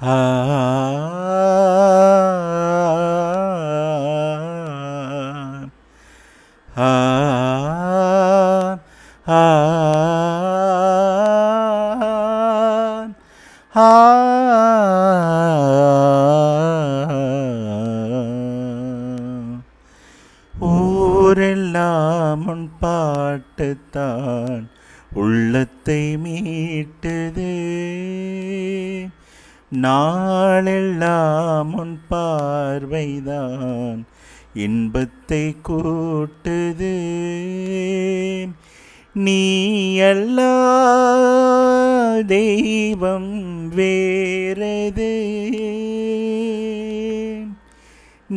ஆ ஆ ஆ ஆ ஊரெல்லாம் உன் பாட்டுத்தான் உள்ளத்தை மீட்டது. நாளெல்லாம் உன் பார்வைதான் இன்பத்தை கூட்டுது. நீ அல்லா தெய்வம் வேறது,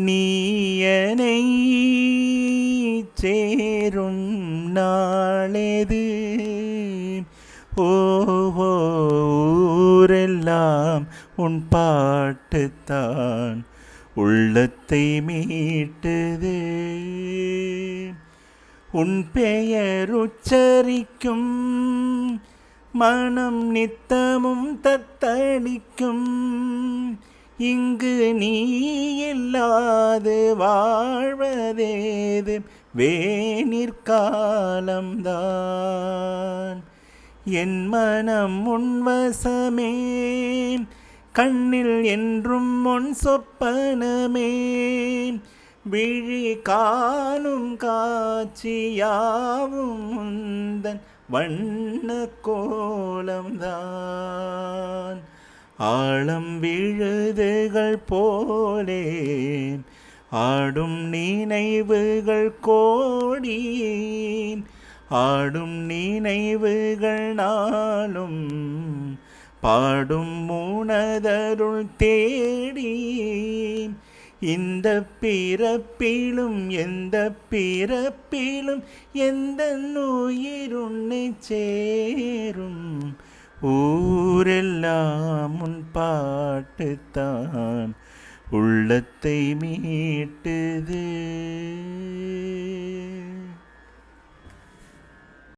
நீயனை சேரும் நாளெது. ஓஹோ, ஊரெல்லாம் உன் பாட்டுத்தான் உள்ளத்தை மீட்டது. உன் பெயர் உச்சரிக்கும் மனம் நித்தமும் தத்தளிக்கும். இங்கு நீ இல்லாது வாழ்வதேது வேனிற்காலம்தான். என் மனம் உன்வசமே, கண்ணில் என்றும் உன் சொப்பனமே. விழி காணும் காட்சியாவும் உந்தன் வண்ண கோலம்தான். ஆழம் விழுதுகள் போலே ஆடும் நினைவுகள் கோடி, ஆடும் நினைவுகள் நாளும் பாடும் உனதருள் தேடி. இந்த பிறப்பிலும் எந்த பிறப்பிலும் எந்த உயிர் உன்னை சேரும். ஊரெல்லாம் உன் பாட்டுத்தான் உள்ளத்தை மீட்டுது.